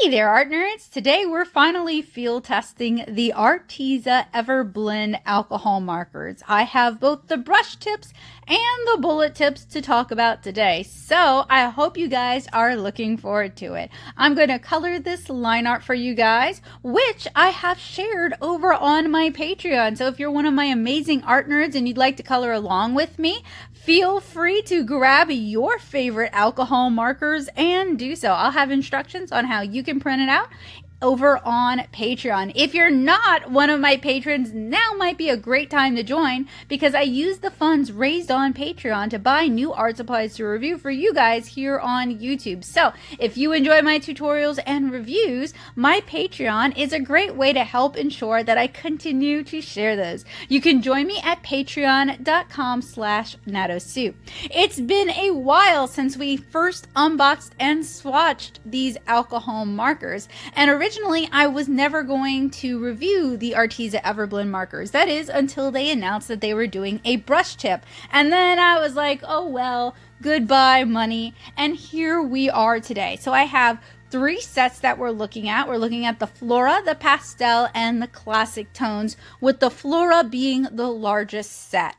Hey there, art nerds! Today we're finally field testing the Arteza Everblend alcohol markers. I have both the brush tips and the bullet tips to talk about today, so I hope you guys are looking forward to it. I'm going to color this line art for you guys, which I have shared over on my Patreon. So if you're one of my amazing art nerds and you'd like to color along with me, feel free to grab your favorite alcohol markers and do so. I'll have instructions on how you can print it out over on Patreon. If you're not one of my patrons, now might be a great time to join because I use the funds raised on Patreon to buy new art supplies to review for you guys here on YouTube. So if you enjoy my tutorials and reviews, my Patreon is a great way to help ensure that I continue to share those. You can join me at patreon.com/natosoup. It's been a while since we first unboxed and swatched these alcohol markers, and originally I was never going to review the Arteza Everblend markers. That is until they announced that they were doing a brush tip. And then I was like, oh well, goodbye money. And here we are today. So I have three sets that we're looking at. We're looking at the Flora, the Pastel, and the Classic tones, with the Flora being the largest set.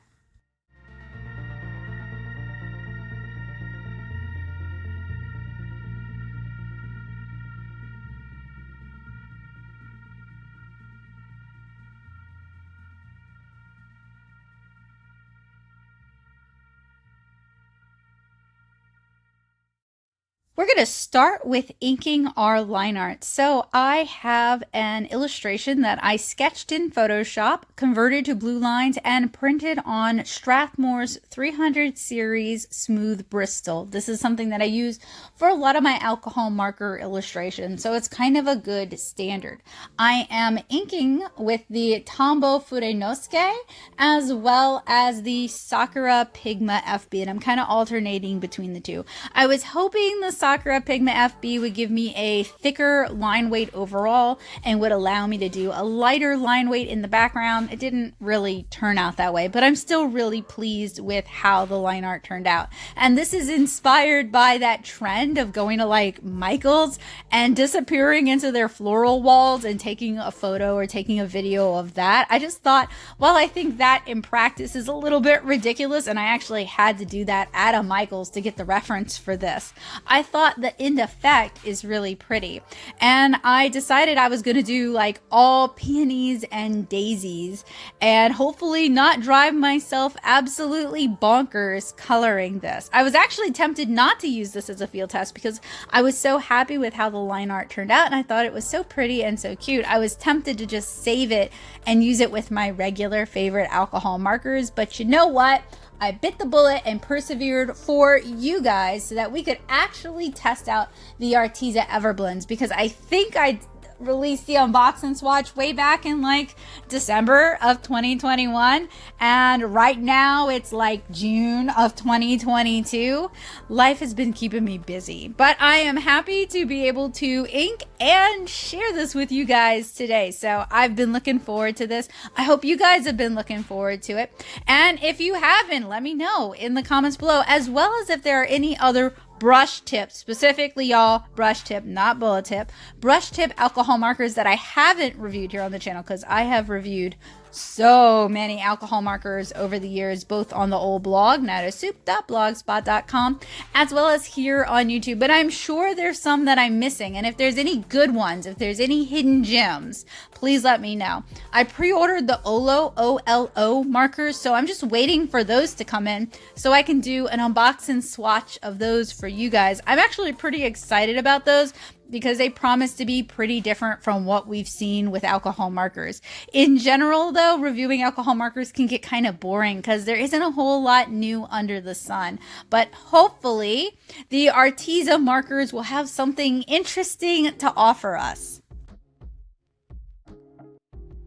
We're going to start with inking our line art. So I have an illustration that I sketched in Photoshop, converted to blue lines, and printed on Strathmore's 300 series smooth Bristol. This is something that I use for a lot of my alcohol marker illustrations, so it's kind of a good standard. I am inking with the Tombow Furenosuke as well as the Sakura Pigma FB, and I'm kind of alternating between the two. I was hoping the Sakura Pigma FB would give me a thicker line weight overall and would allow me to do a lighter line weight in the background. It didn't really turn out that way, but I'm still really pleased with how the line art turned out. And this is inspired by that trend of going to like Michael's and disappearing into their floral walls and taking a photo or taking a video of that. I just thought, well, I think that in practice is a little bit ridiculous, and I actually had to do that at a Michael's to get the reference for this. I thought the end effect is really pretty, and I decided I was going to do like all peonies and daisies and hopefully not drive myself absolutely bonkers coloring this. I was actually tempted not to use this as a field test because I was so happy with how the line art turned out and I thought it was so pretty and so cute. I was tempted to just save it and use it with my regular favorite alcohol markers, but you know what? I bit the bullet and persevered for you guys so that we could actually test out the Arteza Everblends, because I think I released the unboxing swatch way back in like December of 2021, and right now it's like June of 2022. Life has been keeping me busy, but I am happy to be able to ink and share this with you guys today. So I've been looking forward to this. I hope you guys have been looking forward to it, and if you haven't, let me know in the comments below, as well as if there are any other brush tip, specifically y'all, brush tip, not bullet tip, brush tip alcohol markers that I haven't reviewed here on the channel, because I have reviewed so many alcohol markers over the years, both on the old blog, natosoup.blogspot.com, as well as here on YouTube. But I'm sure there's some that I'm missing, and if there's any good ones, if there's any hidden gems, please let me know. I pre-ordered the OLO markers, so I'm just waiting for those to come in so I can do an unboxing swatch of those for you guys. I'm actually pretty excited about those because they promise to be pretty different from what we've seen with alcohol markers. In general, though, reviewing alcohol markers can get kind of boring because there isn't a whole lot new under the sun. But hopefully, the Arteza markers will have something interesting to offer us.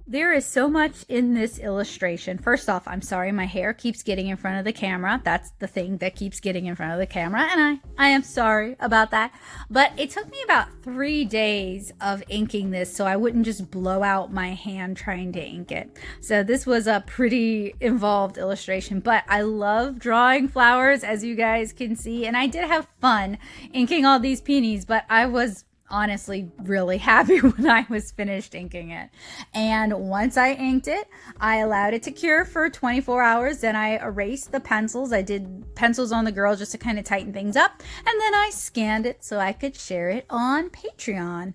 There is so much in this illustration. First off, I'm sorry my hair keeps getting in front of the camera. That's the thing that keeps getting in front of the camera, and I am sorry about that. But it took me about 3 days of inking this so I wouldn't just blow out my hand trying to ink it. So this was a pretty involved illustration, but I love drawing flowers, as you guys can see, and I did have fun inking all these peonies, but I was honestly really happy when I was finished inking it. And once I inked it, I allowed it to cure for 24 hours. Then I erased the pencils. I did pencils on the girl just to kind of tighten things up. And then I scanned it so I could share it on Patreon.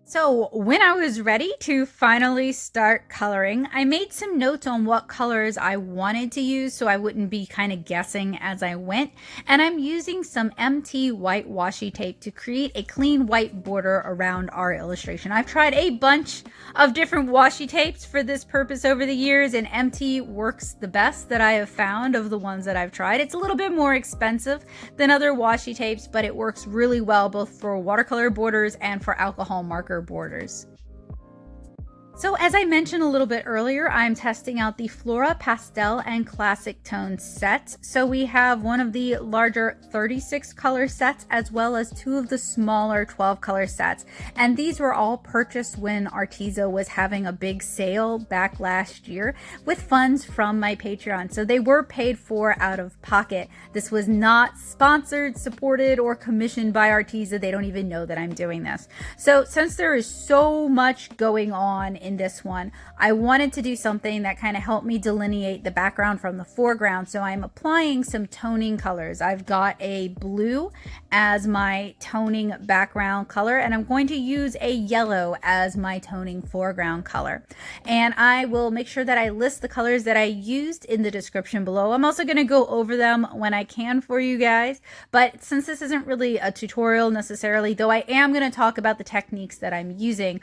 So when I was ready to finally start coloring, I made some notes on what colors I wanted to use so I wouldn't be kind of guessing as I went. And I'm using some MT white washi tape to create a clean white border around our illustration. I've tried a bunch of different washi tapes for this purpose over the years, and MT works the best that I have found of the ones that I've tried. It's a little bit more expensive than other washi tapes, but it works really well both for watercolor borders and for alcohol marker borders. So as I mentioned a little bit earlier, I'm testing out the Flora Pastel and Classic Tone sets. So we have one of the larger 36 color sets as well as two of the smaller 12 color sets. And these were all purchased when Arteza was having a big sale back last year with funds from my Patreon. So they were paid for out of pocket. This was not sponsored, supported, or commissioned by Arteza. They don't even know that I'm doing this. So since there is so much going on in this one, I wanted to do something that kind of helped me delineate the background from the foreground. So I'm applying some toning colors. I've got a blue as my toning background color, and I'm going to use a yellow as my toning foreground color. And I will make sure that I list the colors that I used in the description below. I'm also going to go over them when I can for you guys, but since this isn't really a tutorial necessarily, though I am going to talk about the techniques that I'm using,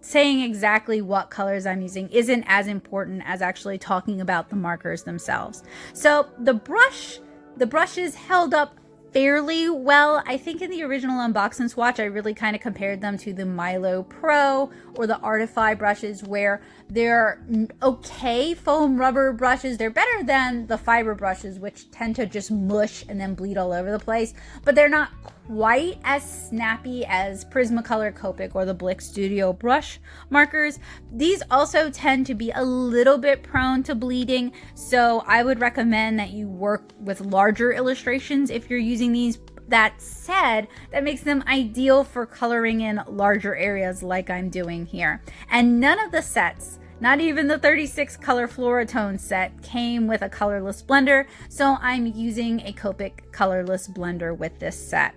saying exactly what colors I'm using isn't as important as actually talking about the markers themselves. So the brushes held up fairly well. I think in the original unboxing swatch, I really kind of compared them to the Milo Pro or the Artify brushes, where they're okay foam rubber brushes. They're better than the fiber brushes, which tend to just mush and then bleed all over the place, but they're not quite as snappy as Prismacolor Copic or the Blick Studio brush markers. These also tend to be a little bit prone to bleeding, so I would recommend that you work with larger illustrations if you're using these. That said, that makes them ideal for coloring in larger areas like I'm doing here. And none of the sets, not even the 36 color Flora tone set, came with a colorless blender, so I'm using a Copic colorless blender with this set.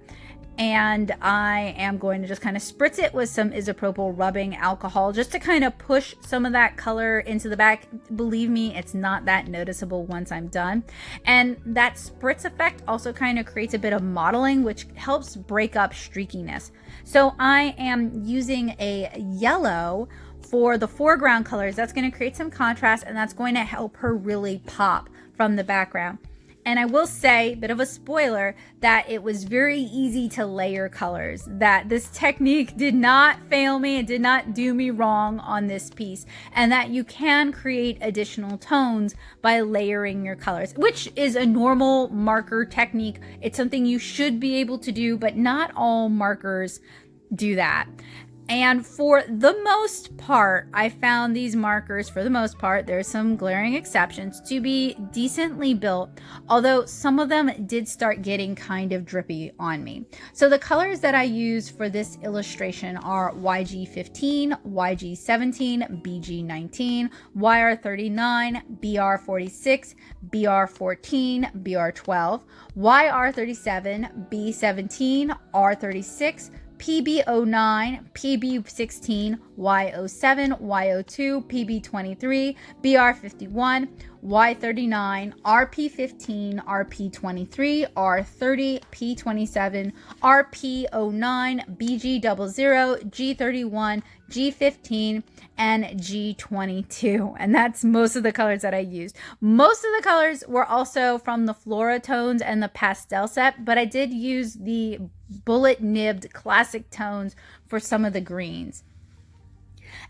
And I am going to just kind of spritz it with some isopropyl rubbing alcohol just to kind of push some of that color into the back. Believe me, it's not that noticeable once I'm done. And that spritz effect also kind of creates a bit of modeling, which helps break up streakiness. So I am using a yellow for the foreground colors. That's going to create some contrast, and that's going to help her really pop from the background. And I will say, bit of a spoiler, that it was very easy to layer colors, that this technique did not fail me, it did not do me wrong on this piece, and that you can create additional tones by layering your colors, which is a normal marker technique. It's something you should be able to do, but not all markers do that. And for the most part, I found these markers, for the most part, there's some glaring exceptions, to be decently built, although some of them did start getting kind of drippy on me. So the colors that I use for this illustration are YG15, YG17, BG19, YR39, BR46, BR14, BR12, YR37, B17, R36, PB09, PB16, Y07, Y02, PB23, BR51, Y39, RP15, RP23, R30, P27, RP09, BG00, G31, G15, and G22. And that's most of the colors that I used. Most of the colors were also from the Flora tones and the Pastel set, but I did use the bullet nibbed classic tones for some of the greens.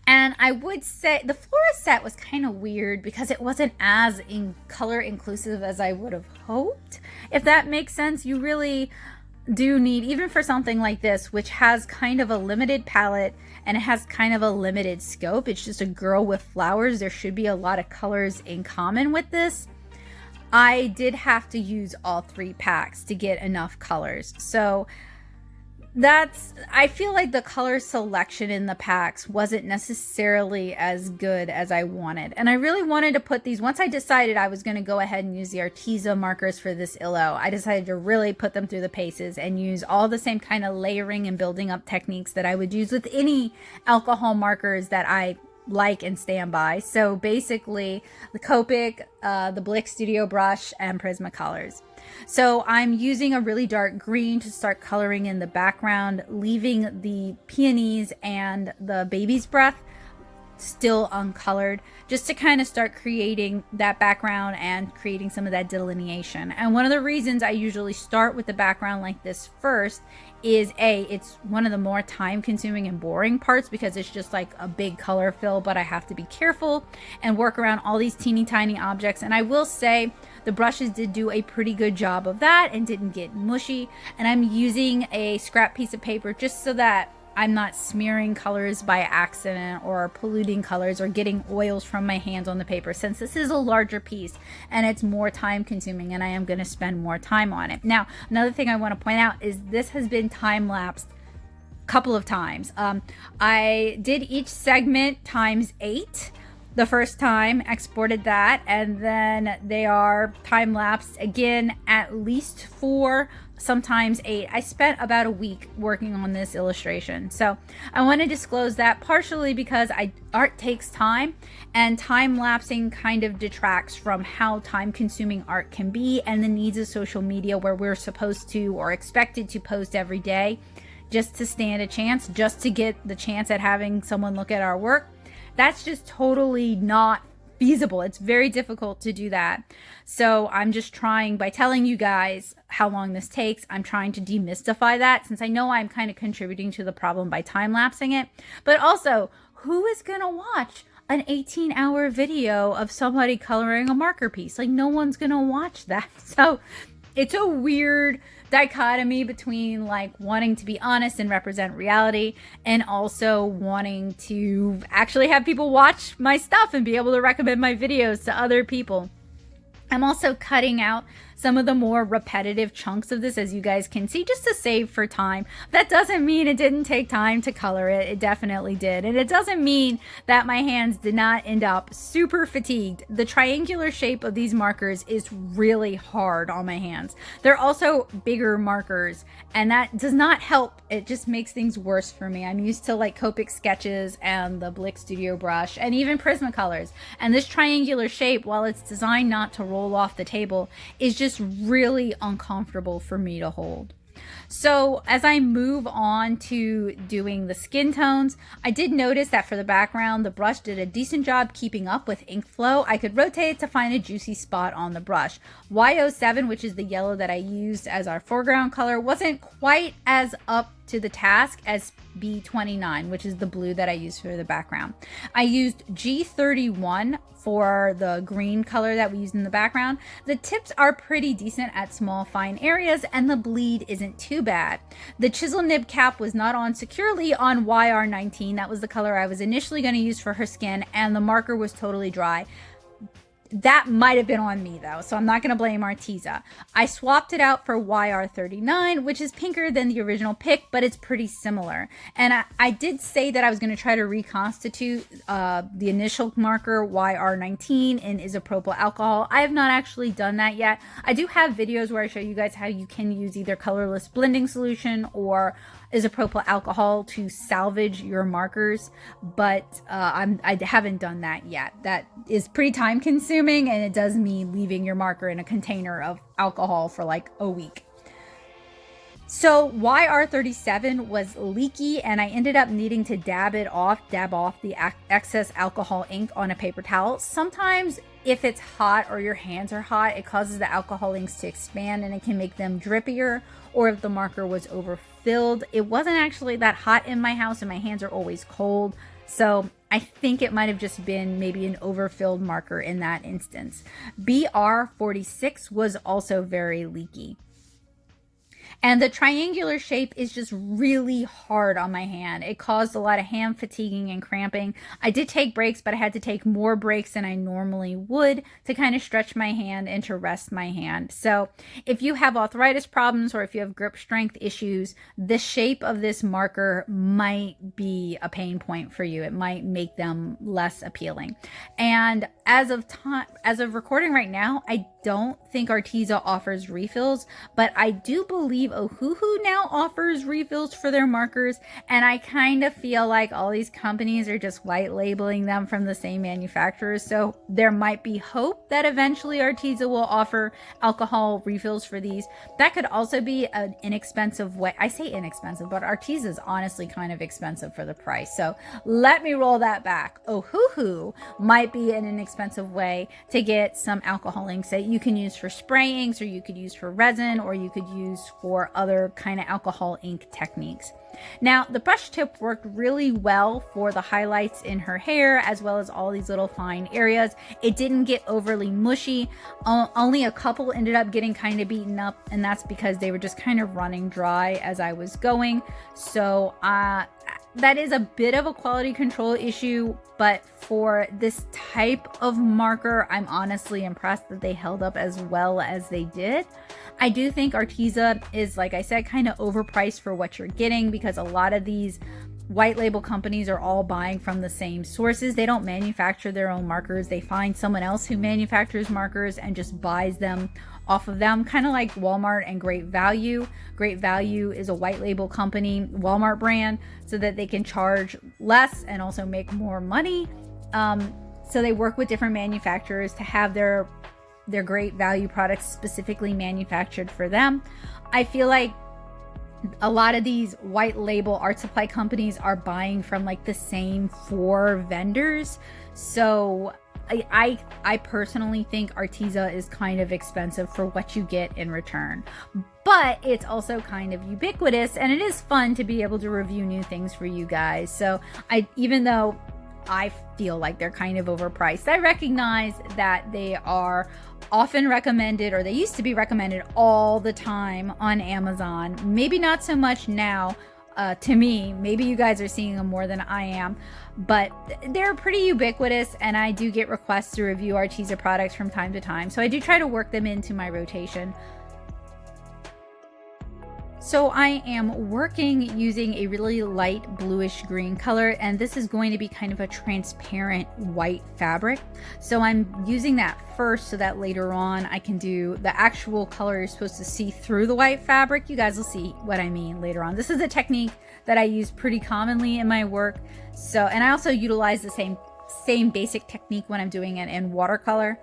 And I would say the Flora set was kind of weird because it wasn't as in color inclusive as I would have hoped. If that makes sense, you really do need, even for something like this, which has kind of a limited palette and it has kind of a limited scope. It's just a girl with flowers. There should be a lot of colors in common with this. I did have to use all 3 packs to get enough colors. So I feel like the color selection in the packs wasn't necessarily as good as I wanted. And I really wanted to put these, once I decided I was going to go ahead and use the Arteza markers for this illo, I decided to really put them through the paces and use all the same kind of layering and building up techniques that I would use with any alcohol markers that I like and stand by. So basically the Copic, the Blick Studio brush, and Prismacolors. So I'm using a really dark green to start coloring in the background, leaving the Peonies and the Baby's Breath still uncolored, just to kind of start creating that background and creating some of that delineation. And one of the reasons I usually start with the background like this first is it's one of the more time consuming and boring parts because it's just like a big color fill, but I have to be careful and work around all these teeny tiny objects. And I will say the brushes did do a pretty good job of that and didn't get mushy. And I'm using a scrap piece of paper just so that I'm not smearing colors by accident or polluting colors or getting oils from my hands on the paper, since this is a larger piece and it's more time consuming and I am going to spend more time on it. Now, another thing I want to point out is this has been time lapsed a couple of times. I did each segment times 8 the first time, exported that, and then they are time lapsed again at least 4, sometimes 8. I spent about a week working on this illustration, so I want to disclose that partially because art takes time, and time lapsing kind of detracts from how time consuming art can be and the needs of social media, where we're supposed to or expected to post every day just to stand a chance, just to get the chance at having someone look at our work. That's just totally not feasible. It's very difficult to do that. So I'm just trying, by telling you guys how long this takes, I'm trying to demystify that, since I know I'm kind of contributing to the problem by time lapsing it. But also, who is going to watch an 18-hour video of somebody coloring a marker piece? Like, no one's going to watch that. So it's a weird dichotomy between like wanting to be honest and represent reality and also wanting to actually have people watch my stuff and be able to recommend my videos to other people. I'm also cutting out some of the more repetitive chunks of this, as you guys can see, just to save for time. That doesn't mean it didn't take time to color it. It definitely did. And it doesn't mean that my hands did not end up super fatigued. The triangular shape of these markers is really hard on my hands. They're also bigger markers, and that does not help. It just makes things worse for me. I'm used to like Copic sketches and the Blick Studio brush and even Prismacolors. And this triangular shape, while it's designed not to roll off the table, is just really uncomfortable for me to hold. So as I move on to doing the skin tones, I did notice that for the background, the brush did a decent job keeping up with ink flow. I could rotate it to find a juicy spot on the brush. Y07, which is the yellow that I used as our foreground color, wasn't quite as up to the task as B29, which is the blue that I used for the background. I used G31 for the green color that we used in the background. The tips are pretty decent at small fine areas and the bleed isn't too bad. The chisel nib cap was not on securely on YR19. That was the color I was initially going to use for her skin, and the marker was totally dry. That might have been on me though, so I'm not going to blame Arteza. I swapped it out for YR39, which is pinker than the original pick, but it's pretty similar. And I did say that I was going to try to reconstitute the initial marker YR19 in isopropyl alcohol. I have not actually done that yet. I do have videos where I show you guys how you can use either colorless blending solution or isopropyl alcohol to salvage your markers, but I haven't done that yet. That is pretty time consuming, and it does mean leaving your marker in a container of alcohol for like a week. So YR37 was leaky, and I ended up needing to dab off the excess alcohol ink on a paper towel. Sometimes if it's hot or your hands are hot, it causes the alcohol inks to expand and it can make them drippier, or if the marker was overfilled. It wasn't actually that hot in my house and my hands are always cold. So I think it might have just been maybe an overfilled marker in that instance. BR46 was also very leaky. And the triangular shape is just really hard on my hand. It caused a lot of hand fatiguing and cramping. I did take breaks, but I had to take more breaks than I normally would to kind of stretch my hand and to rest my hand. So if you have arthritis problems or if you have grip strength issues, the shape of this marker might be a pain point for you. It might make them less appealing. And as of recording right now, I don't think Arteza offers refills, but I do believe Ohuhu now offers refills for their markers, and I kind of feel like all these companies are just white labeling them from the same manufacturers. So there might be hope that eventually Arteza will offer alcohol refills for these. That could also be an inexpensive way. I say inexpensive, but Arteza is honestly kind of expensive for the price. So let me roll that back. Ohuhu might be an inexpensive way to get some alcohol inks that you can use for spray inks, or you could use for resin, or you could use for other kind of alcohol ink techniques. Now, the brush tip worked really well for the highlights in her hair, as well as all these little fine areas. It didn't get overly mushy. Only a couple ended up getting kind of beaten up, and that's because they were just kind of running dry as I was going. So that is a bit of a quality control issue, but for this type of marker, I'm honestly impressed that they held up as well as they did. I do think Arteza is, like I said, kind of overpriced for what you're getting, because a lot of these white label companies are all buying from the same sources. They don't manufacture their own markers. They find someone else who manufactures markers and just buys them off of them, kind of like Walmart and Great Value. Great Value is a white label company, Walmart brand, so that they can charge less and also make more money. So they work with different manufacturers to have their Great Value products specifically manufactured for them. I feel like a lot of these white label art supply companies are buying from like the same 4 vendors. So I personally think Arteza is kind of expensive for what you get in return, but it's also kind of ubiquitous, and it is fun to be able to review new things for you guys. So even though I feel like they're kind of overpriced, I recognize that they are often recommended, or they used to be recommended all the time on Amazon. Maybe not so much now. To me, maybe you guys are seeing them more than I am, but they're pretty ubiquitous, and I do get requests to review Arteza products from time to time, so I do try to work them into my rotation. So I am working using a really light bluish green color, and this is going to be kind of a transparent white fabric. So I'm using that first so that later on I can do the actual color you're supposed to see through the white fabric. You guys will see what I mean later on. This is a technique that I use pretty commonly in my work. So, and I also utilize the same basic technique when I'm doing it in watercolor.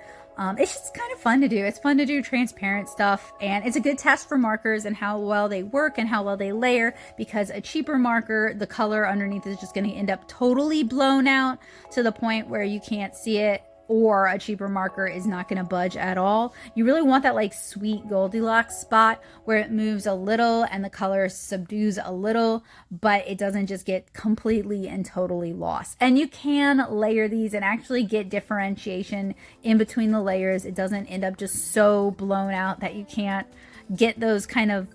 It's just kind of fun to do. It's fun to do transparent stuff, and it's a good test for markers and how well they work and how well they layer, because a cheaper marker, the color underneath is just going to end up totally blown out to the point where you can't see it, or a cheaper marker is not going to budge at all. You really want that like sweet Goldilocks spot where it moves a little and the color subdues a little, but it doesn't just get completely and totally lost. And you can layer these and actually get differentiation in between the layers. It doesn't end up just so blown out that you can't get those kind of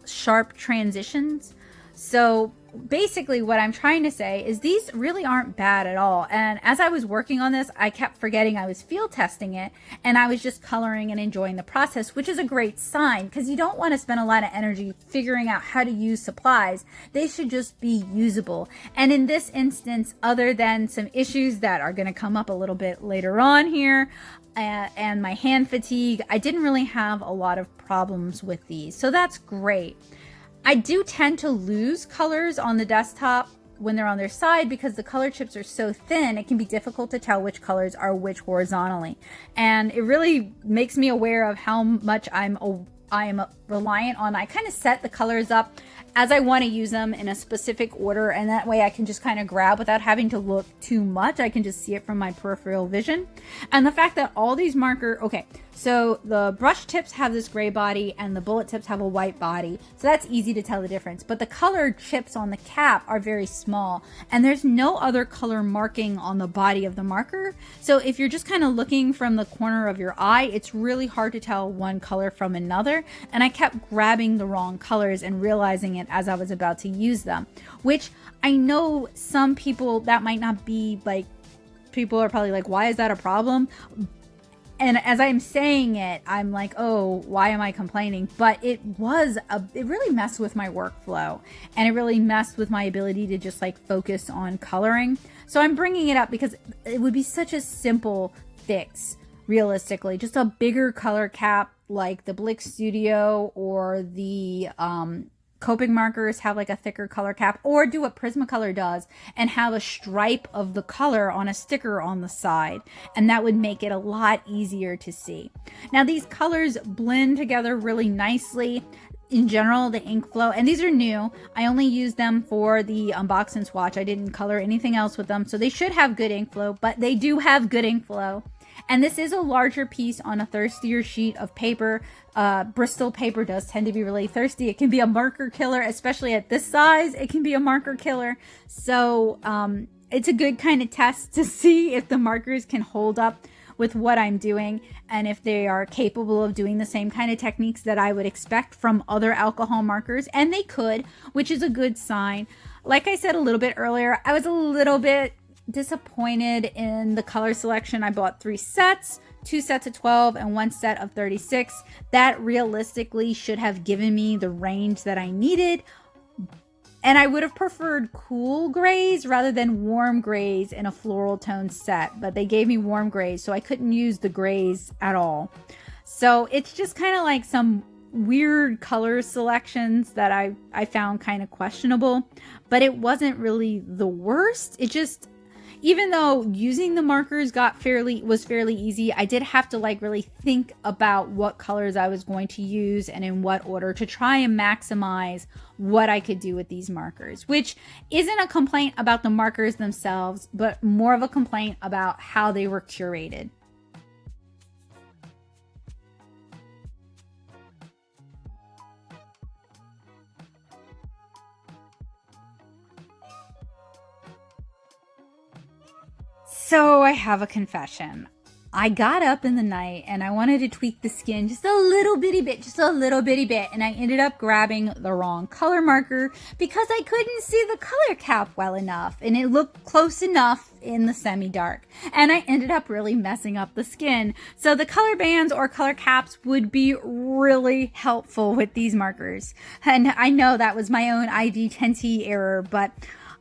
sharp transitions. So basically what I'm trying to say is these really aren't bad at all. And as I was working on this, I kept forgetting I was field testing it, and I was just coloring and enjoying the process, which is a great sign, because you don't want to spend a lot of energy figuring out how to use supplies. They should just be usable. And in this instance, other than some issues that are going to come up a little bit later on here, and my hand fatigue, I didn't really have a lot of problems with these. So that's great. I do tend to lose colors on the desktop when they're on their side because the color chips are so thin, it can be difficult to tell which colors are which horizontally. And it really makes me aware of how much I am reliant on. I kind of set the colors up as I want to use them in a specific order, and that way I can just kind of grab without having to look too much. I can just see it from my peripheral vision. And the fact that all these okay, so the brush tips have this gray body and the bullet tips have a white body, so that's easy to tell the difference. But the colored chips on the cap are very small, and there's no other color marking on the body of the marker. So if you're just kind of looking from the corner of your eye, it's really hard to tell one color from another. And I kept grabbing the wrong colors and realizing it as I was about to use them, which I know some people that might not be like, people are probably like, why is that a problem? And as I'm saying it, I'm like, oh, why am I complaining? But it really messed with my workflow, and it really messed with my ability to just like focus on coloring. So I'm bringing it up because it would be such a simple fix, realistically. Just a bigger color cap like the Blick Studio or the Copic markers have like a thicker color cap, or do what Prismacolor does and have a stripe of the color on a sticker on the side, and that would make it a lot easier to see. Now these colors blend together really nicely. In general, the ink flow, and these are new, I only used them for the unbox and swatch. I didn't color anything else with them, so they should have good ink flow, but they do have good ink flow. And this is a larger piece on a thirstier sheet of paper. Bristol paper does tend to be really thirsty. It can be a marker killer, especially at this size. It can be a marker killer. So it's a good kind of test to see if the markers can hold up with what I'm doing and if they are capable of doing the same kind of techniques that I would expect from other alcohol markers. And they could, which is a good sign. Like I said a little bit earlier, I was a little bit disappointed in the color selection. I bought 3 sets, 2 sets of 12 and 1 set of 36. That realistically should have given me the range that I needed. And I would have preferred cool grays rather than warm grays in a floral tone set, but they gave me warm grays, so I couldn't use the grays at all. So it's just kind of like some weird color selections that I found kind of questionable, but it wasn't really the worst. It just, even though using the markers was fairly easy, I did have to like really think about what colors I was going to use and in what order to try and maximize what I could do with these markers, which isn't a complaint about the markers themselves, but more of a complaint about how they were curated. So I have a confession. I got up in the night and I wanted to tweak the skin just a little bitty bit, and I ended up grabbing the wrong color marker because I couldn't see the color cap well enough, and it looked close enough in the semi-dark, and I ended up really messing up the skin. So the color bands or color caps would be really helpful with these markers, and I know that was my own ID10T error, but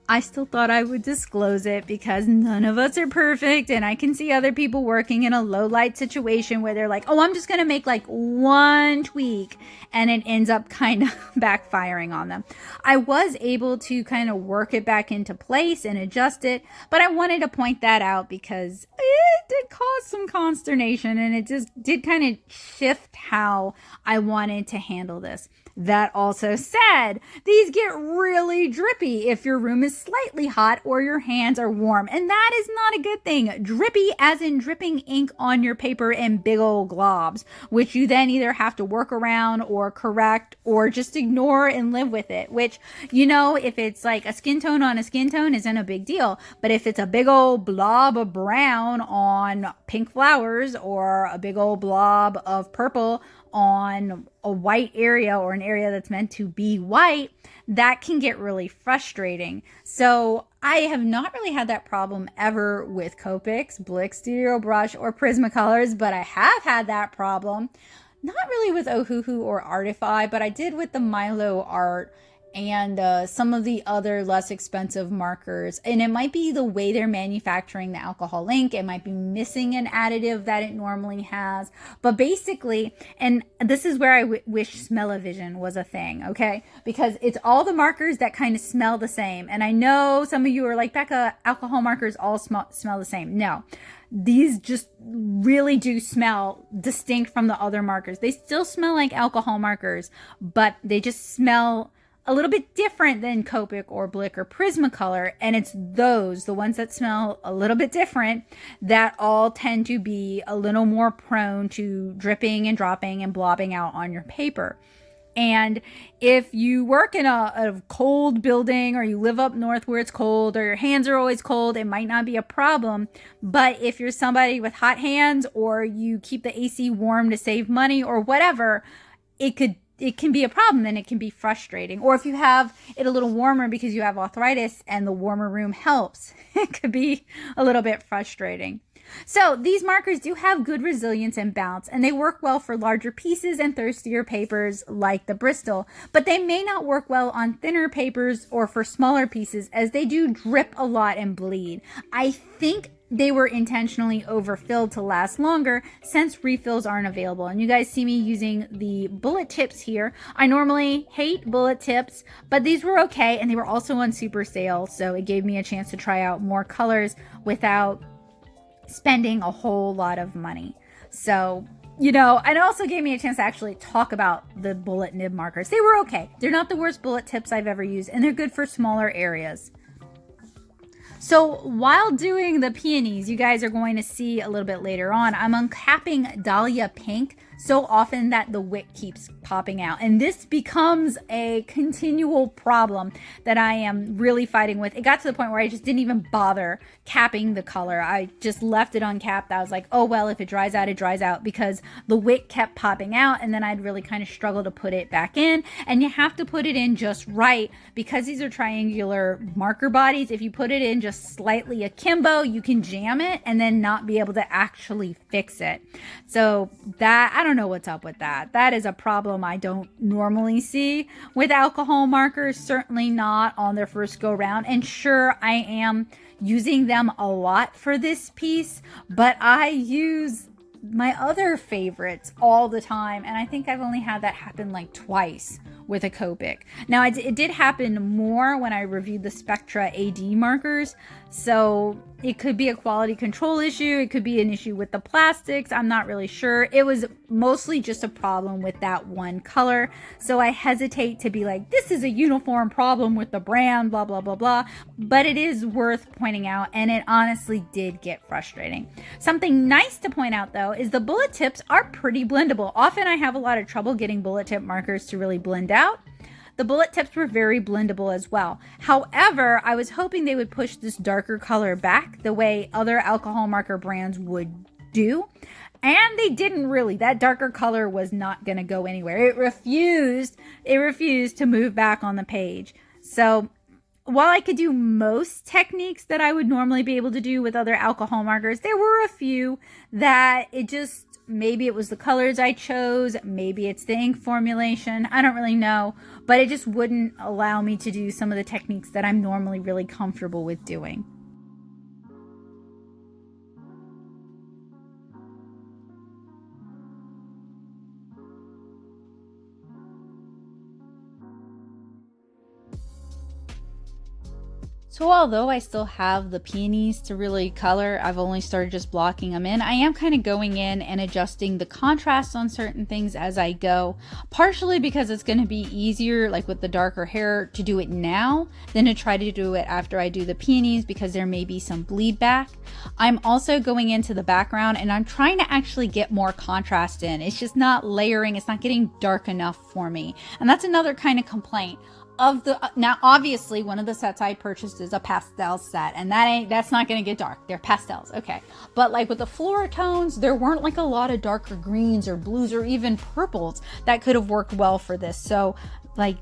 I still thought I would disclose it because none of us are perfect, and I can see other people working in a low light situation where they're like, oh, I'm just going to make like one tweak, and it ends up kind of backfiring on them. I was able to kind of work it back into place and adjust it, but I wanted to point that out because it did cause some consternation, and it just did kind of shift how I wanted to handle this. That also said, these get really drippy if your room is slightly hot or your hands are warm, and that is not a good thing. Drippy as in dripping ink on your paper in big old globs, which you then either have to work around or correct or just ignore and live with it, which, you know, if it's like a skin tone on a skin tone isn't a big deal, but if it's a big old blob of brown on pink flowers or a big old blob of purple on a white area or an area that's meant to be white, that can get really frustrating. So I have not really had that problem ever with Copics, Blick Studio Brush, or Prismacolors, but I have had that problem, not really with Ohuhu or Artify, but I did with the Milo art. and some of the other less expensive markers. And it might be the way they're manufacturing the alcohol ink. It might be missing an additive that it normally has. But basically, and this is where I wish smell-o-vision was a thing, okay? Because it's all the markers that kind of smell the same. And I know some of you are like, Becca, alcohol markers all smell the same. No. These just really do smell distinct from the other markers. They still smell like alcohol markers, but they just smell a little bit different than Copic or Blick or Prismacolor. And it's those, the ones that smell a little bit different, that all tend to be a little more prone to dripping and dropping and blobbing out on your paper. And if you work in a cold building, or you live up north where it's cold, or your hands are always cold, it might not be a problem. But if you're somebody with hot hands, or you keep the AC warm to save money or whatever, it can be a problem, and it can be frustrating. Or if you have it a little warmer because you have arthritis and the warmer room helps, it could be a little bit frustrating. So these markers do have good resilience and bounce, and they work well for larger pieces and thirstier papers like the Bristol, but they may not work well on thinner papers or for smaller pieces, as they do drip a lot and bleed. I think they were intentionally overfilled to last longer, since refills aren't available. And you guys see me using the bullet tips here. I normally hate bullet tips, but these were okay, and they were also on super sale, so it gave me a chance to try out more colors without spending a whole lot of money. So, you know, and it also gave me a chance to actually talk about the bullet nib markers. They were okay. They're not the worst bullet tips I've ever used, and they're good for smaller areas. So while doing the Peonies, you guys are going to see a little bit later on, I'm uncapping Dahlia Pink so often that the wick keeps popping out. And this becomes a continual problem that I am really fighting with. It got to the point where I just didn't even bother capping the color. I just left it uncapped. I was like, oh, well, if it dries out, it dries out, because the wick kept popping out, and then I'd really kind of struggle to put it back in. And you have to put it in just right, because these are triangular marker bodies. If you put it in just slightly akimbo, you can jam it and then not be able to actually fix it. So that, I don't know what's up with that. That is a problem I don't normally see with alcohol markers, certainly not on their first go round. And sure, I am using them a lot for this piece, but I use my other favorites all the time, and I think I've only had that happen like twice with a Copic. Now, it did happen more when I reviewed the Spectra AD markers, so it could be a quality control issue, it could be an issue with the plastics, I'm not really sure. It was mostly just a problem with that one color, so I hesitate to be like, this is a uniform problem with the brand, blah, blah, blah, blah, but it is worth pointing out, and it honestly did get frustrating. Something nice to point out, though, is the bullet tips are pretty blendable. Often I have a lot of trouble getting bullet tip markers to really blend out. The bullet tips were very blendable as well. However, I was hoping they would push this darker color back the way other alcohol marker brands would do. And they didn't really. That darker color was not going to go anywhere. It refused to move back on the page. So while I could do most techniques that I would normally be able to do with other alcohol markers, there were a few that it just, maybe it was the colors I chose, maybe it's the ink formulation, I don't really know, but it just wouldn't allow me to do some of the techniques that I'm normally really comfortable with doing. So although I still have the Peonies to really color, I've only started just blocking them in. I am kind of going in and adjusting the contrast on certain things as I go, partially because it's going to be easier, like with the darker hair, to do it now than to try to do it after I do the Peonies, because there may be some bleed back. I'm also going into the background and I'm trying to actually get more contrast in. It's just not layering, it's not getting dark enough for me. And that's another kind of complaint. Now obviously one of the sets I purchased is a pastel set, and that's not going to get dark. They're pastels, okay, but like with the Flora tones, there weren't like a lot of darker greens or blues or even purples that could have worked well for this. So like,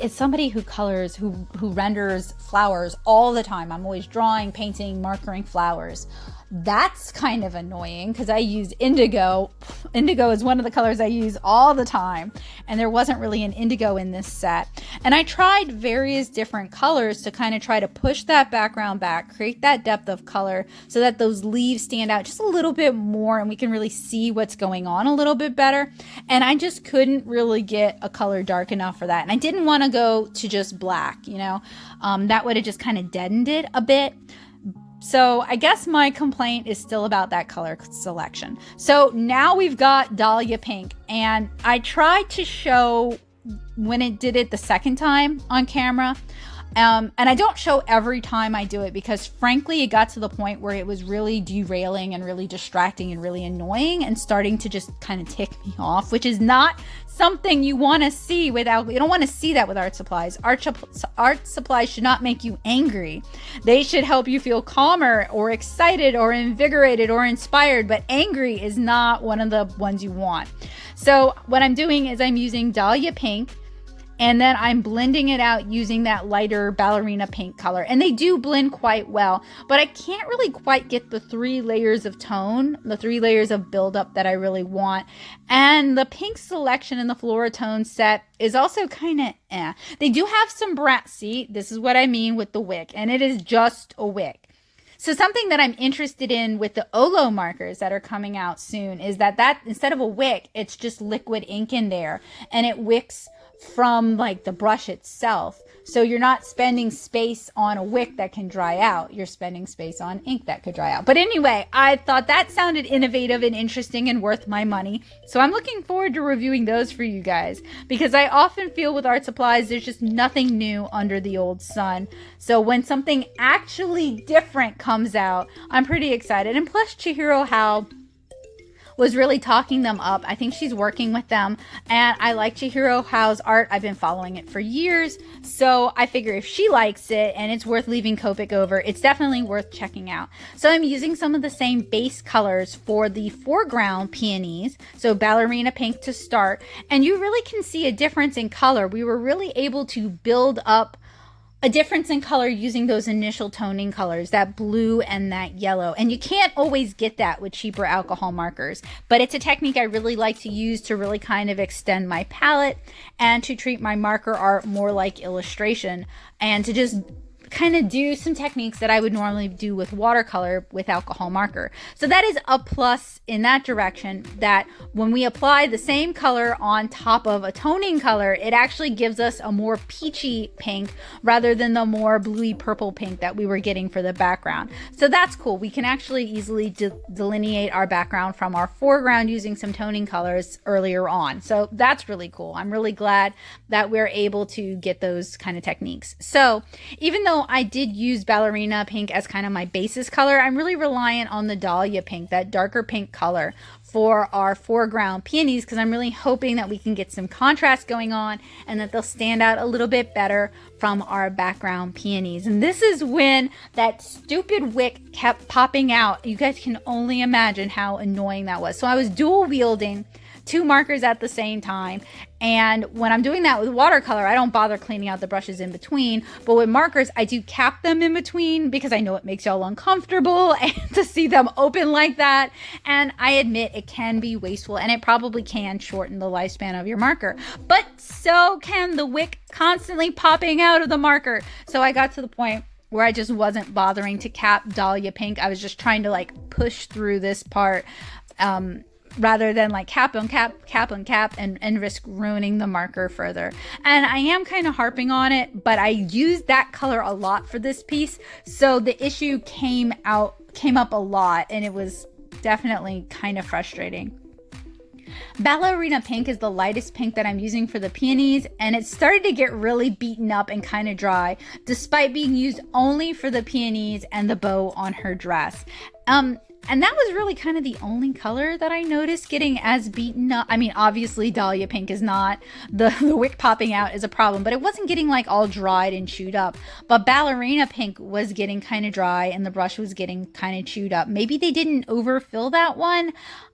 as somebody who colors, who renders flowers all the time, I'm always drawing, painting, markering flowers, That's kind of annoying because I use indigo. Indigo is one of the colors I use all the time, and there wasn't really an indigo in this set. And I tried various different colors to kind of try to push that background back, create that depth of color so that those leaves stand out just a little bit more and we can really see what's going on a little bit better. And I just couldn't really get a color dark enough for that. And I didn't want to go to just black, you know, that would have just kind of deadened it a bit. So I guess my complaint is still about that color selection. So now we've got Dahlia Pink, and I tried to show when it did it the second time on camera. And I don't show every time I do it because frankly, it got to the point where it was really derailing and really distracting and really annoying and starting to just kind of tick me off, which is not something you want to see you don't want to see that with art supplies. Art supplies should not make you angry. They should help you feel calmer or excited or invigorated or inspired, but angry is not one of the ones you want. So what I'm doing is I'm using Dahlia Pink, and then I'm blending it out using that lighter ballerina pink color. And they do blend quite well, but I can't really quite get the 3 layers of tone, the 3 layers of buildup that I really want. And the pink selection in the Flora tone set is also kind of They do have some see, this is what I mean with the wick, and it is just a wick. So something that I'm interested in with the Olo markers that are coming out soon is that instead of a wick, it's just liquid ink in there, and it wicks from like the brush itself. So you're not spending space on a wick that can dry out. You're spending space on ink that could dry out. But anyway, I thought that sounded innovative and interesting and worth my money. So I'm looking forward to reviewing those for you guys, because I often feel with art supplies, there's just nothing new under the old sun. So when something actually different comes out, I'm pretty excited. And plus Chihiro Howe was really talking them up. I think she's working with them, and I like Chihiro Howe's art. I've been following it for years, so I figure if she likes it and it's worth leaving Copic over, it's definitely worth checking out. So I'm using some of the same base colors for the Foreground Peonies, so ballerina pink to start, and you really can see a difference in color. We were really able to build up a difference in color using those initial toning colors, that blue and that yellow. And you can't always get that with cheaper alcohol markers, but it's a technique I really like to use to really kind of extend my palette and to treat my marker art more like illustration, and to just kind of do some techniques that I would normally do with watercolor with alcohol marker. So that is a plus in that direction, that when we apply the same color on top of a toning color, it actually gives us a more peachy pink rather than the more bluey purple pink that we were getting for the background. So that's cool. We can actually easily delineate our background from our foreground using some toning colors earlier on. So that's really cool. I'm really glad that we're able to get those kind of techniques. So even though I did use ballerina pink as kind of my basis color, I'm really reliant on the Dahlia Pink, that darker pink color, for our Foreground Peonies, because I'm really hoping that we can get some contrast going on and that they'll stand out a little bit better from our background Peonies. And this is when that stupid wick kept popping out. You guys can only imagine how annoying that was. So I was dual wielding 2 markers at the same time, and when I'm doing that with watercolor, I don't bother cleaning out the brushes in between, but with markers I do cap them in between because I know it makes y'all uncomfortable and to see them open like that, and I admit it can be wasteful, and it probably can shorten the lifespan of your marker, but so can the wick constantly popping out of the marker. So I got to the point where I just wasn't bothering to cap Dahlia Pink. I was just trying to like push through this part rather than like cap on cap and risk ruining the marker further. And I am kind of harping on it, but I used that color a lot for this piece, so the issue came up a lot, and it was definitely kind of frustrating. Ballerina Pink is the lightest pink that I'm using for the Peonies, and it started to get really beaten up and kind of dry, despite being used only for the Peonies and the bow on her dress. And that was really kind of the only color that I noticed getting as beaten up. I mean, obviously Dahlia Pink is not, the wick popping out is a problem, but it wasn't getting like all dried and chewed up. But Ballerina Pink was getting kind of dry and the brush was getting kind of chewed up. Maybe they didn't overfill that one.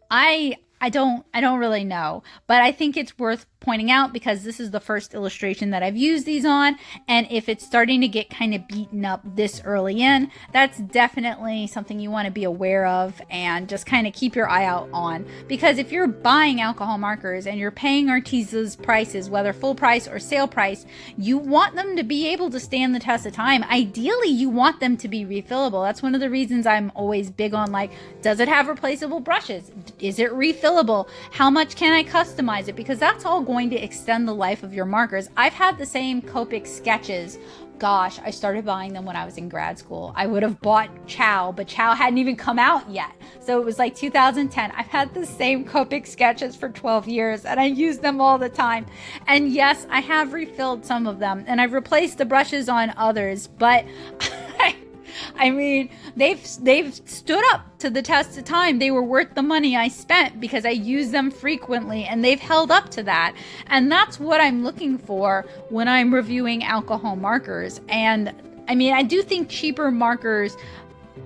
I don't really know, but I think it's worth pointing out because this is the first illustration that I've used these on, and if it's starting to get kind of beaten up this early in, that's definitely something you want to be aware of and just kind of keep your eye out on. Because if you're buying alcohol markers and you're paying Arteza's prices, whether full price or sale price, you want them to be able to stand the test of time. Ideally, you want them to be refillable. That's one of the reasons I'm always big on, like, does it have replaceable brushes? Is it refillable? How much can I customize it? Because that's all going to extend the life of your markers. I've had the same Copic sketches. Gosh, I started buying them when I was in grad school. I would have bought Chow, but Chow hadn't even come out yet. So it was like 2010. I've had the same Copic sketches for 12 years and I use them all the time. And yes, I have refilled some of them and I've replaced the brushes on others, but I mean, they've stood up to the test of time. They were worth the money I spent because I use them frequently and they've held up to that. And that's what I'm looking for when I'm reviewing alcohol markers. And I mean, I do think cheaper markers,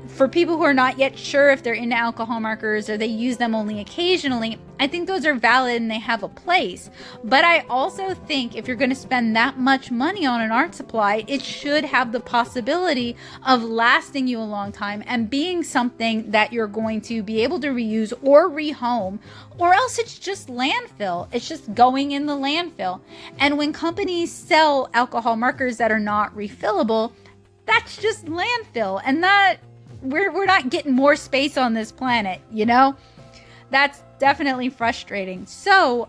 for people who are not yet sure if they're into alcohol markers or they use them only occasionally, I think those are valid and they have a place. But I also think if you're going to spend that much money on an art supply, it should have the possibility of lasting you a long time and being something that you're going to be able to reuse or rehome, or else it's just landfill. It's just going in the landfill. And when companies sell alcohol markers that are not refillable, that's just landfill. And that we're not getting more space on this planet, you know? That's definitely frustrating. So,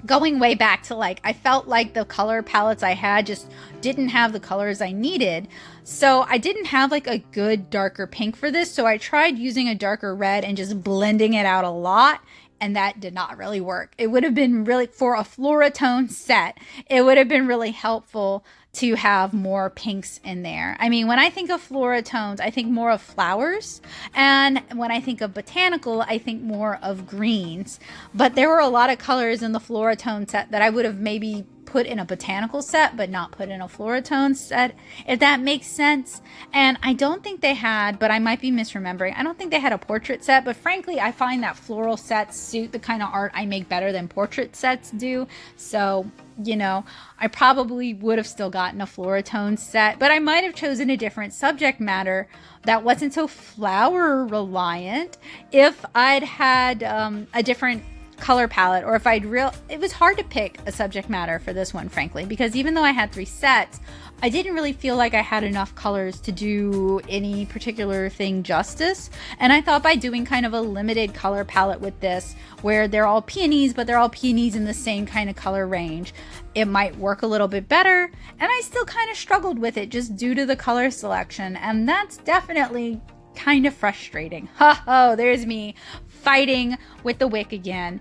going way back to, like, I felt like the color palettes I had just didn't have the colors I needed. So I didn't have like a good darker pink for this. So I tried using a darker red and just blending it out a lot. And that did not really work. It would have been really, for a Flora tone set, it would have been really helpful to have more pinks in there. I mean, when I think of Flora tones, I think more of flowers. And when I think of botanical, I think more of greens. But there were a lot of colors in the Flora tone set that I would have maybe put in a botanical set, but not put in a Flora tone set, if that makes sense. And I don't think they had, but I might be misremembering, I don't think they had a portrait set, but frankly, I find that floral sets suit the kind of art I make better than portrait sets do. So, you know, I probably would have still gotten a Flora tone set, but I might have chosen a different subject matter that wasn't so flower reliant if I'd had a different color palette, or if it was hard to pick a subject matter for this one, frankly, because even though I had 3 sets, I didn't really feel like I had enough colors to do any particular thing justice. And I thought by doing kind of a limited color palette with this, where they're all peonies, but they're all peonies in the same kind of color range, it might work a little bit better. And I still kind of struggled with it just due to the color selection. And that's definitely kind of frustrating. Oh, there's me fighting with the wick again.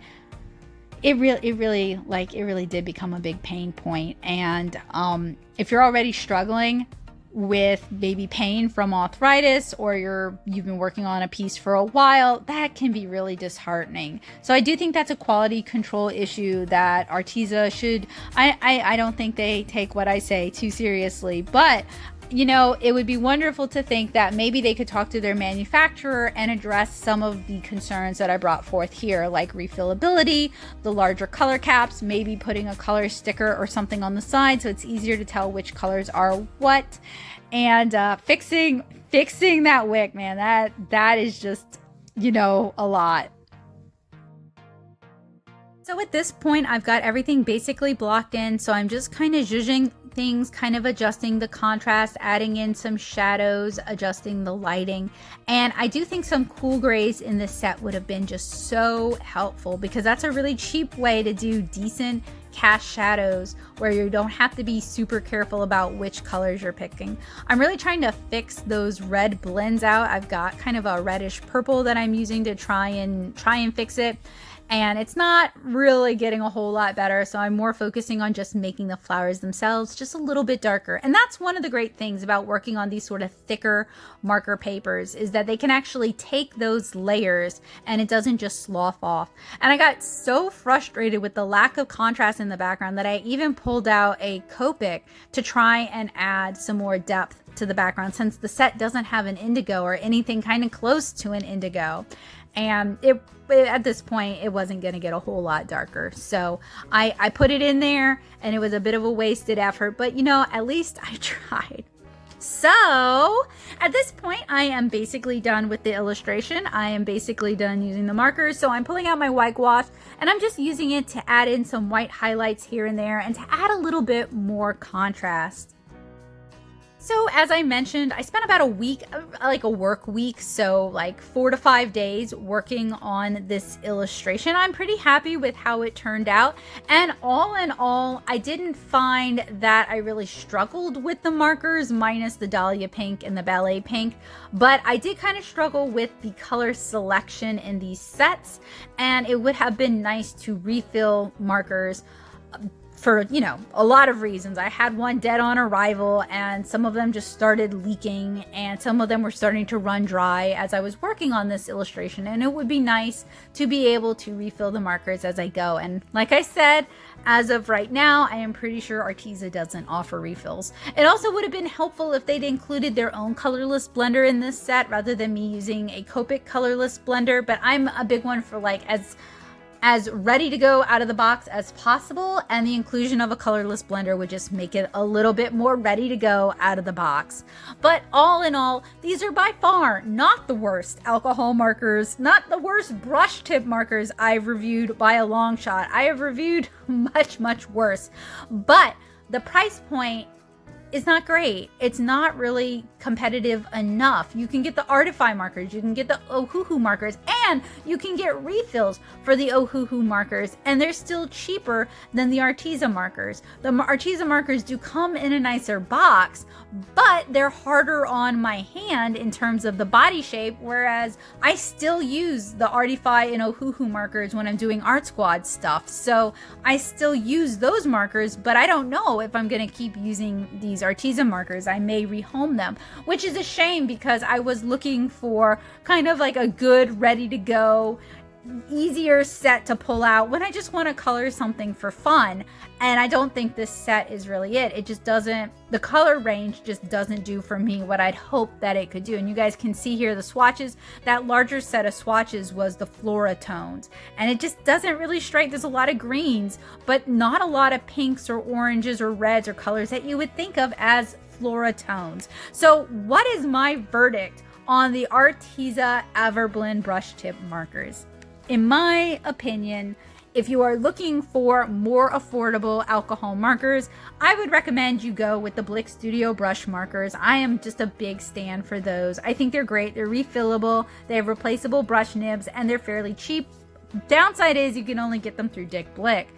It really did become a big pain point. And if you're already struggling with maybe pain from arthritis, or you've been working on a piece for a while, that can be really disheartening. So I do think that's a quality control issue that Arteza should, I don't think they take what I say too seriously, but you know, it would be wonderful to think that maybe they could talk to their manufacturer and address some of the concerns that I brought forth here, like refillability, the larger color caps, maybe putting a color sticker or something on the side so it's easier to tell which colors are what, and fixing that wick, man. That is just, you know, a lot. So at this point, I've got everything basically blocked in, so I'm just kind of zhuzhing things, kind of adjusting the contrast, adding in some shadows, adjusting the lighting. And I do think some cool grays in this set would have been just so helpful, because that's a really cheap way to do decent cast shadows where you don't have to be super careful about which colors you're picking. I'm really trying to fix those red blends out. I've got kind of a reddish purple that I'm using to try and fix it. And it's not really getting a whole lot better, so I'm more focusing on just making the flowers themselves just a little bit darker. And that's one of the great things about working on these sort of thicker marker papers, is that they can actually take those layers and it doesn't just slough off. And I got so frustrated with the lack of contrast in the background that I even pulled out a Copic to try and add some more depth to the background, since the set doesn't have an indigo or anything kind of close to an indigo. And at this point, it wasn't going to get a whole lot darker. So I put it in there, and it was a bit of a wasted effort, but you know, at least I tried. So at this point, I am basically done with the illustration. I am basically done using the markers. So I'm pulling out my white gouache, and I'm just using it to add in some white highlights here and there and to add a little bit more contrast. So as I mentioned, I spent about a week, like a work week, so like 4 to 5 days working on this illustration. I'm pretty happy with how it turned out. And all in all, I didn't find that I really struggled with the markers, minus the Dahlia pink and the ballet pink. But I did kind of struggle with the color selection in these sets. And it would have been nice to refill markers for, you know, a lot of reasons. I had one dead on arrival, and some of them just started leaking, and some of them were starting to run dry as I was working on this illustration, and it would be nice to be able to refill the markers as I go. And like I said, as of right now, I am pretty sure Arteza doesn't offer refills. It also would have been helpful if they'd included their own colorless blender in this set rather than me using a Copic colorless blender, but I'm a big one for like as ready to go out of the box as possible, and the inclusion of a colorless blender would just make it a little bit more ready to go out of the box. But all in all, these are by far not the worst alcohol markers, not the worst brush tip markers I've reviewed by a long shot. I have reviewed much worse, but the price point is not great. It's not really competitive enough. You can get the Artify markers, you can get the Ohuhu markers, and you can get refills for the Ohuhu markers, and they're still cheaper than the Arteza markers. The Arteza markers do come in a nicer box, but they're harder on my hand in terms of the body shape, whereas I still use the Artify and Ohuhu markers when I'm doing Art Squad stuff. So I still use those markers, but I don't know if I'm going to keep using these Arteza markers. I may rehome them, which is a shame because I was looking for kind of like a good, ready to go, easier set to pull out when I just want to color something for fun. And I don't think this set is really it. It just doesn't, the color range just doesn't do for me what I'd hoped that it could do. And you guys can see here the swatches. That larger set of swatches was the Flora tones, and it just doesn't really strike. There's a lot of greens, but not a lot of pinks or oranges or reds or colors that you would think of as Flora tones. So what is my verdict on the Arteza Everblend brush tip markers? In my opinion, if you are looking for more affordable alcohol markers, I would recommend you go with the Blick Studio brush markers. I am just a big stan for those. I think they're great. They're refillable, they have replaceable brush nibs, and they're fairly cheap. Downside is you can only get them through Dick Blick,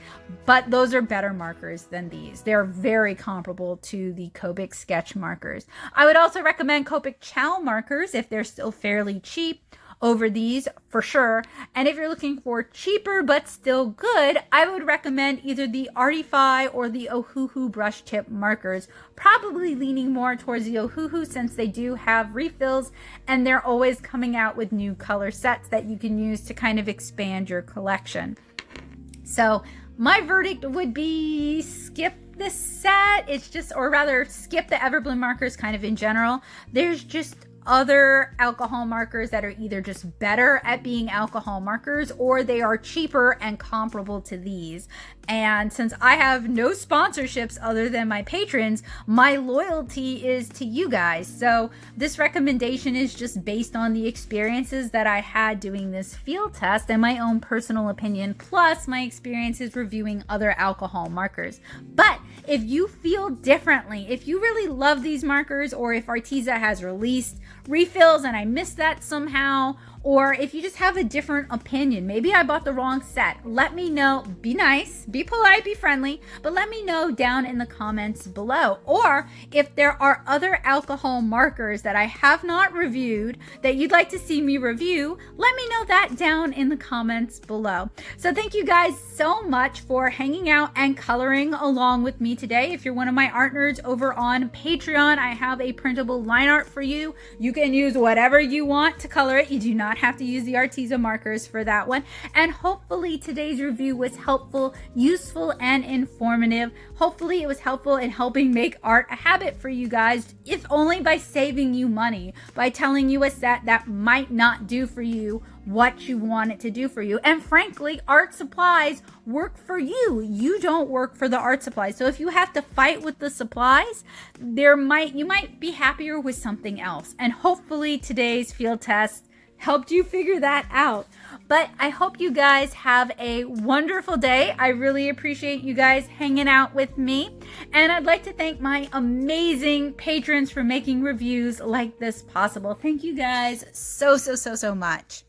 but those are better markers than these. They're very comparable to the Copic sketch markers. I would also recommend Copic Chow markers if they're still fairly cheap over these for sure. And if you're looking for cheaper but still good, I would recommend either the Artify or the Ohuhu brush tip markers, probably leaning more towards the Ohuhu since they do have refills and they're always coming out with new color sets that you can use to kind of expand your collection. So my verdict would be skip this set. It's just, or rather skip the Everblend markers kind of in general. There's just other alcohol markers that are either just better at being alcohol markers or they are cheaper and comparable to these. And since I have no sponsorships other than my patrons, my loyalty is to you guys. So this recommendation is just based on the experiences that I had doing this field test and my own personal opinion, plus my experiences reviewing other alcohol markers. But if you feel differently, if you really love these markers, or if Arteza has released refills and I missed that somehow, or if you just have a different opinion, maybe I bought the wrong set, let me know. Be nice, be polite, be friendly, but let me know down in the comments below. Or if there are other alcohol markers that I have not reviewed that you'd like to see me review, let me know that down in the comments below. So thank you guys so much for hanging out and coloring along with me today. If you're one of my art nerds over on Patreon, I have a printable line art for you. You can use whatever you want to color it. You do not not have to use the Arteza markers for that one. And hopefully today's review was helpful, useful, and informative. Hopefully it was helpful in helping make art a habit for you guys, if only by saving you money, by telling you a set that might not do for you what you want it to do for you. And frankly, art supplies work for you. You don't work for the art supplies. So if you have to fight with the supplies, you might be happier with something else. And hopefully today's field test helped you figure that out. But I hope you guys have a wonderful day. I really appreciate you guys hanging out with me. And I'd like to thank my amazing patrons for making reviews like this possible. Thank you guys so much.